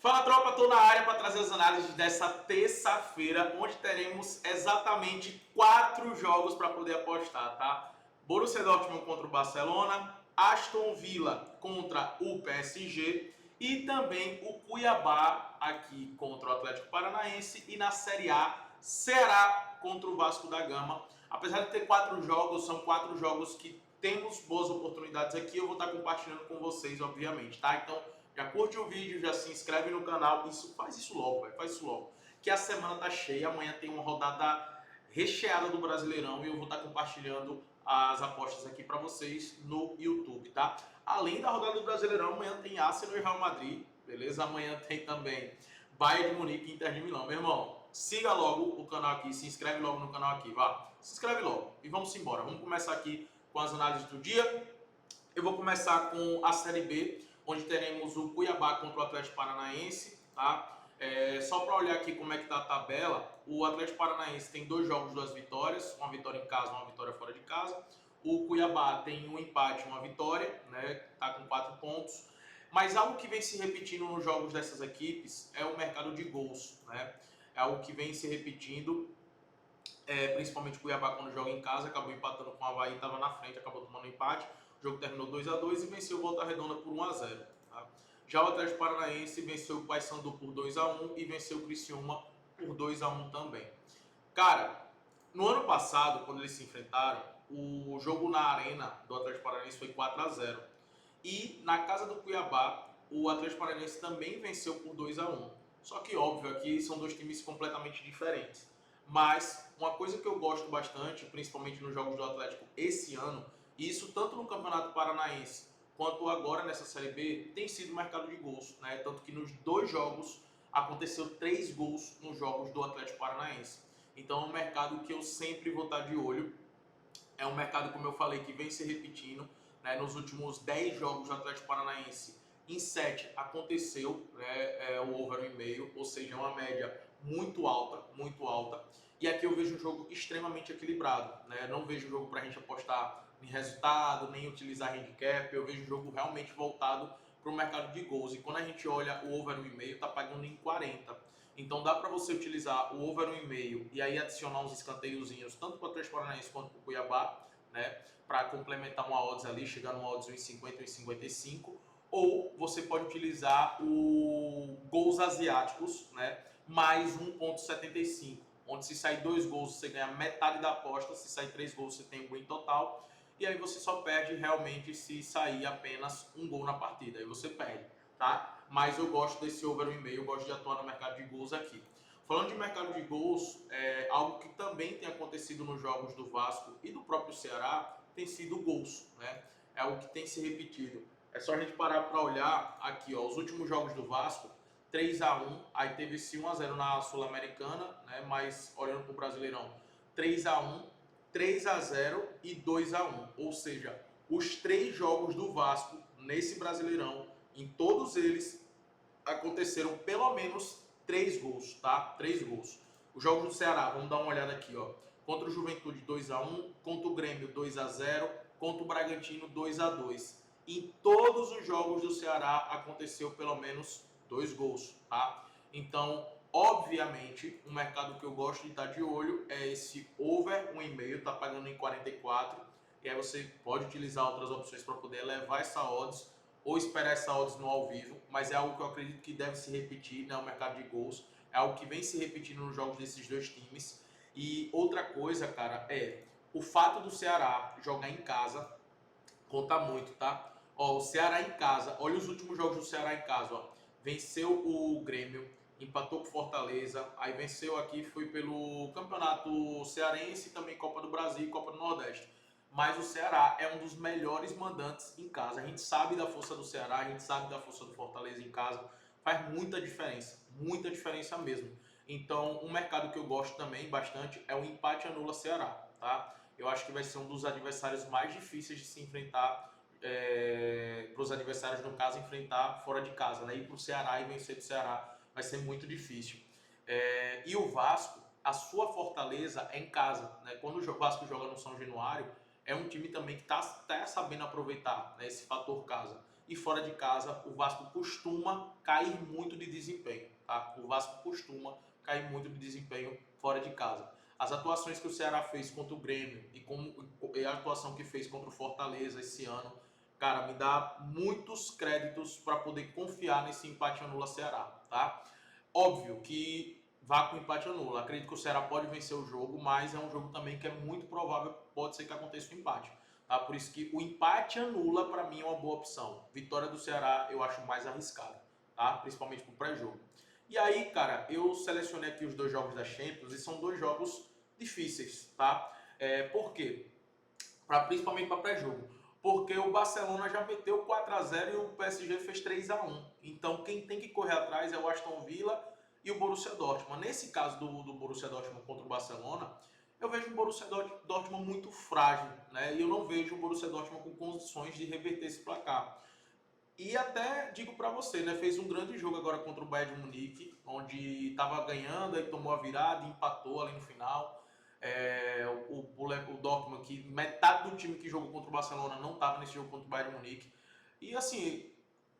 Fala tropa, tô na área para trazer as análises dessa terça-feira, onde teremos exatamente 4 jogos para poder apostar, tá? Borussia Dortmund contra o Barcelona, Aston Villa contra o PSG e também o Cuiabá aqui contra o Atlético Paranaense e na Série A, Ceará contra o Vasco da Gama. Apesar de ter 4 jogos, são 4 jogos que temos boas oportunidades aqui, eu vou estar compartilhando com vocês, obviamente, tá? Então, já curte o vídeo, já se inscreve no canal. Faz isso logo, velho. Faz isso logo. Que a semana tá cheia. Amanhã tem uma rodada recheada do Brasileirão e eu vou estar compartilhando as apostas aqui para vocês no YouTube, tá? Além da rodada do Brasileirão, amanhã tem Arsenal e Real Madrid, beleza? Amanhã tem também Bayern de Munique e Inter de Milão. Meu irmão, siga logo o canal aqui, se inscreve logo no canal aqui, vá. Se inscreve logo e vamos embora. Vamos começar aqui com as análises do dia. Eu vou começar com a Série B, onde teremos o Cuiabá contra o Atlético Paranaense, tá? Só para olhar aqui como é que tá a tabela, o Atlético Paranaense tem 2 jogos, 2 vitórias, uma vitória em casa, uma vitória fora de casa. O Cuiabá tem um empate, uma vitória, né? Tá com 4 pontos. Mas algo que vem se repetindo nos jogos dessas equipes é o mercado de gols, né? É algo que vem se repetindo, principalmente o Cuiabá quando joga em casa, acabou empatando com o Avaí, estava na frente, acabou tomando um empate. O jogo terminou 2-2 e venceu o Volta Redonda por 1-0. Tá? Já o Atlético Paranaense venceu o Paysandu por 2-1 e venceu o Criciúma por 2-1 também. Cara, no ano passado, quando eles se enfrentaram, o jogo na arena do Atlético Paranaense foi 4-0. E na casa do Cuiabá, o Atlético Paranaense também venceu por 2-1. Só que, óbvio, aqui são 2 times completamente diferentes. Mas uma coisa que eu gosto bastante, principalmente nos jogos do Atlético esse ano, e isso tanto no Campeonato Paranaense quanto agora nessa Série B, tem sido o mercado de gols, né? Tanto que nos 2 jogos aconteceu 3 gols nos jogos do Atlético Paranaense. Então é um mercado que eu sempre vou estar de olho. É um mercado, como eu falei, que vem se repetindo, né? Nos últimos 10 jogos do Atlético Paranaense, em 7 aconteceu, né, o over 1,5, ou seja, uma média muito alta, muito alta. E aqui eu vejo um jogo extremamente equilibrado, né? Não vejo um jogo para a gente apostar em resultado, nem utilizar handicap. Eu vejo um jogo realmente voltado para o mercado de gols. E quando a gente olha o over 1,5, tá pagando em 40. Então dá para você utilizar o over 1,5 e aí adicionar uns escanteiozinhos, tanto para o Atlético Paranaense quanto para o Cuiabá, né? Para complementar uma odds ali, chegar numa odds 1,50 ou 1,55. Ou você pode utilizar o gols asiáticos, né? Mais 1,75, onde se sair 2 gols você ganha metade da aposta, se sair 3 gols você tem um win total, e aí você só perde realmente se sair apenas um gol na partida, aí você perde, tá? Mas eu gosto desse over 1,5, eu gosto de atuar no mercado de gols aqui. Falando de mercado de gols, algo que também tem acontecido nos jogos do Vasco e do próprio Ceará tem sido gols, né? É algo que tem se repetido. É só a gente parar para olhar aqui, ó, os últimos jogos do Vasco, 3-1, aí teve esse 1-0 na Sul-Americana, né? Mas olhando para o Brasileirão, 3-1, 3-0 e 2-1. Ou seja, os 3 jogos do Vasco nesse Brasileirão, em todos eles aconteceram pelo menos 3 gols, tá? 3 gols. Os jogos do Ceará, vamos dar uma olhada aqui, ó. Contra o Juventude 2-1, contra o Grêmio 2-0, contra o Bragantino 2-2. Em todos os jogos do Ceará aconteceu pelo menos 2 gols, tá? Então, obviamente, um mercado que eu gosto de estar de olho é esse over 1,5, tá pagando em 44. E aí você pode utilizar outras opções para poder elevar essa odds ou esperar essa odds no ao vivo, mas é algo que eu acredito que deve se repetir, né? O mercado de gols é algo que vem se repetindo nos jogos desses 2 times. E outra coisa, cara, é o fato do Ceará jogar em casa conta muito, tá? Ó, o Ceará em casa, olha os últimos jogos do Ceará em casa, ó. Venceu o Grêmio, empatou com Fortaleza, aí venceu aqui, foi pelo Campeonato Cearense, também Copa do Brasil e Copa do Nordeste. Mas o Ceará é um dos melhores mandantes em casa. A gente sabe da força do Ceará, a gente sabe da força do Fortaleza em casa. Faz muita diferença mesmo. Então, um mercado que eu gosto também bastante é o empate anula Ceará, tá? Eu acho que vai ser um dos adversários mais difíceis de se enfrentar, para os adversários, no caso, enfrentar fora de casa, né? Ir para o Ceará e vencer do Ceará vai ser muito difícil. E o Vasco, a sua fortaleza é em casa, né? Quando o Vasco joga no São Januário, é um time também que está sabendo aproveitar, né, esse fator casa. e fora de casa o Vasco costuma cair muito de desempenho, tá? O Vasco costuma cair muito de desempenho fora de casa. As atuações que o Ceará fez contra o Grêmio e a atuação que fez contra o Fortaleza esse ano, cara, me dá muitos créditos para poder confiar nesse empate anula Ceará, tá? Óbvio que vá com empate anula. Acredito que o Ceará pode vencer o jogo, mas é um jogo também que é muito provável, pode ser que aconteça o empate. Tá? Por isso que o empate anula, para mim, é uma boa opção. Vitória do Ceará eu acho mais arriscado, tá? Principalmente pro pré-jogo. E aí, cara, eu selecionei aqui os dois jogos da Champions e são dois jogos difíceis, tá? Por quê? Principalmente para pré-jogo. Porque o Barcelona já meteu 4-0 e o PSG fez 3-1. Então quem tem que correr atrás é o Aston Villa e o Borussia Dortmund. Nesse caso do Borussia Dortmund contra o Barcelona, eu vejo o Borussia Dortmund muito frágil, né? E eu não vejo o Borussia Dortmund com condições de reverter esse placar. E até digo para você, né? Fez um grande jogo agora contra o Bayern de Munique, onde estava ganhando, aí tomou a virada e empatou ali no final. O Dortmund, que metade do time que jogou contra o Barcelona não estava nesse jogo contra o Bayern de Munique. E assim,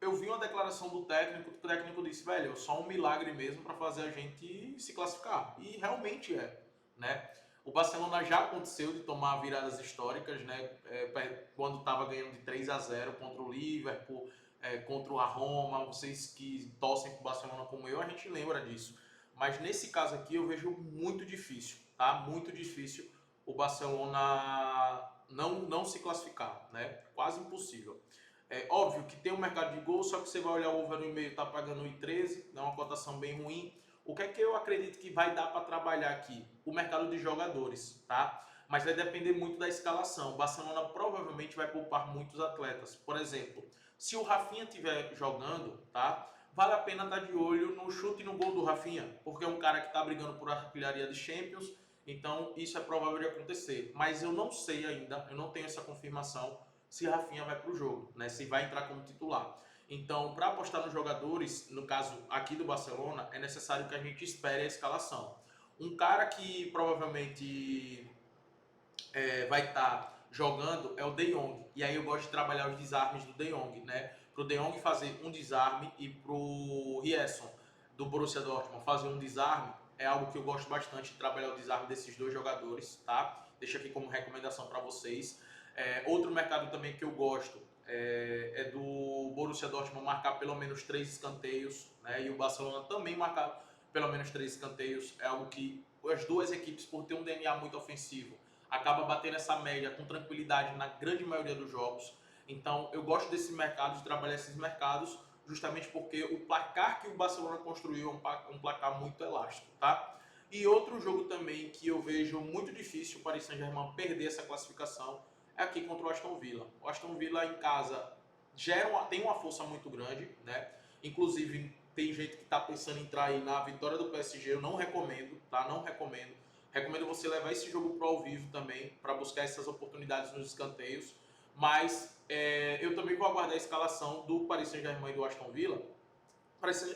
eu vi uma declaração do técnico, o técnico disse, velho, só um milagre mesmo para fazer a gente se classificar. E realmente é, né? O Barcelona já aconteceu de tomar viradas históricas, né? Quando estava ganhando de 3-0 contra o Liverpool, contra a Roma. Vocês que torcem para o Barcelona como eu, a gente lembra disso. Mas nesse caso aqui eu vejo muito difícil, tá? Muito difícil o Barcelona não se classificar, né? Quase impossível. É óbvio que tem um mercado de gols, só que você vai olhar o over no e-mail, tá pagando 1,13, dá uma cotação bem ruim. O que é que eu acredito que vai dar para trabalhar aqui? O mercado de jogadores, tá? Mas vai depender muito da escalação. O Barcelona provavelmente vai poupar muitos atletas. Por exemplo, se o Rafinha estiver jogando, tá? Vale a pena estar de olho no chute e no gol do Rafinha, porque é um cara que está brigando por artilharia de Champions, então isso é provável de acontecer. Mas eu não sei ainda, eu não tenho essa confirmação se Rafinha vai para o jogo, né? Se vai entrar como titular. Então, para apostar nos jogadores, no caso aqui do Barcelona, é necessário que a gente espere a escalação. Um cara que provavelmente vai estar jogando é o De Jong. E aí eu gosto de trabalhar os desarmes do De Jong, né? Pro De Jong fazer um desarme e pro Riesson do Borussia Dortmund fazer um desarme é algo que eu gosto bastante de trabalhar o desarme desses dois jogadores, tá? Deixa aqui como recomendação para vocês. Outro mercado também que eu gosto é do Borussia Dortmund marcar pelo menos 3 escanteios, né? E o Barcelona também marcar pelo menos 3 escanteios. É algo que as duas equipes, por ter um DNA muito ofensivo, acaba batendo essa média com tranquilidade na grande maioria dos jogos. Então eu gosto desse mercado, de trabalhar esses mercados, justamente porque o placar que o Barcelona construiu é um placar muito elástico, tá? E outro jogo também que eu vejo muito difícil o Paris Saint-Germain perder essa classificação é aqui contra o Aston Villa. O Aston Villa em casa tem uma força muito grande, né? Inclusive tem gente que está pensando em entrar aí na vitória do PSG, eu não recomendo, tá? Não recomendo. Recomendo você levar esse jogo pro ao vivo também, para buscar essas oportunidades nos escanteios. Mas eu também vou aguardar a escalação do Paris Saint-Germain e do Aston Villa.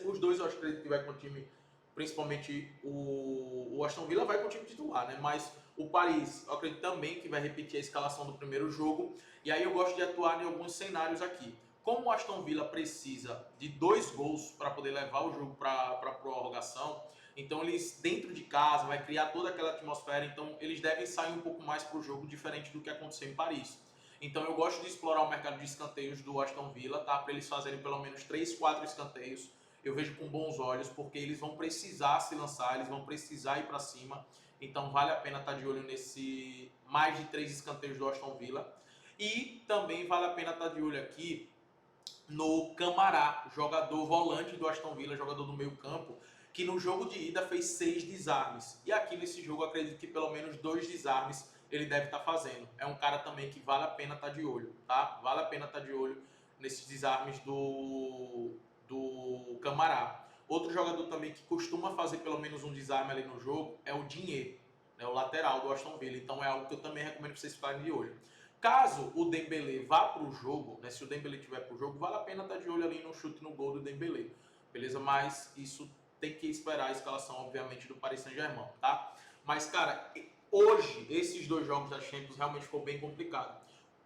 Os dois eu acredito que vai com o time, principalmente o Aston Villa vai com o time titular, né? Mas o Paris, eu acredito também que vai repetir a escalação do primeiro jogo. E aí eu gosto de atuar em alguns cenários aqui. Como o Aston Villa precisa de 2 gols para poder levar o jogo para a prorrogação, então eles dentro de casa vai criar toda aquela atmosfera, então eles devem sair um pouco mais para o jogo, diferente do que aconteceu em Paris. Então eu gosto de explorar o mercado de escanteios do Aston Villa, tá? Para eles fazerem pelo menos 3, 4 escanteios. Eu vejo com bons olhos, porque eles vão precisar se lançar, eles vão precisar ir para cima. Então vale a pena estar de olho nesse mais de 3 escanteios do Aston Villa. E também vale a pena estar de olho aqui no Camará, jogador volante do Aston Villa, jogador do meio campo, que no jogo de ida fez 6 desarmes. E aqui nesse jogo eu acredito que pelo menos 2 desarmes ele deve estar fazendo. É um cara também que vale a pena estar de olho, tá? Vale a pena estar de olho nesses desarmes do Camará. Outro jogador também que costuma fazer pelo menos um desarme ali no jogo é o Digne, né, o lateral do Aston Villa. Então é algo que eu também recomendo vocês ficarem de olho. Caso o Dembélé vá para o jogo, né, se o Dembélé estiver para o jogo, vale a pena estar de olho ali no chute no gol do Dembélé, beleza? Mas isso tem que esperar a escalação, obviamente, do Paris Saint-Germain, tá? Mas, cara, hoje, esses dois jogos da Champions realmente ficou bem complicado.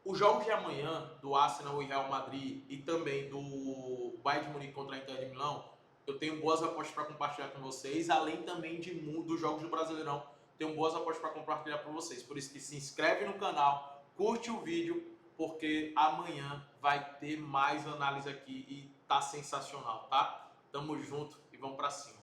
Os jogos de amanhã, do Arsenal e Real Madrid, e também do Bayern de Munique contra a Inter de Milão, eu tenho boas apostas para compartilhar com vocês, além também dos jogos do Brasileirão, tenho boas apostas para compartilhar com vocês. Por isso que se inscreve no canal, curte o vídeo, porque amanhã vai ter mais análise aqui e tá sensacional, tá? Tamo junto e vamos para cima.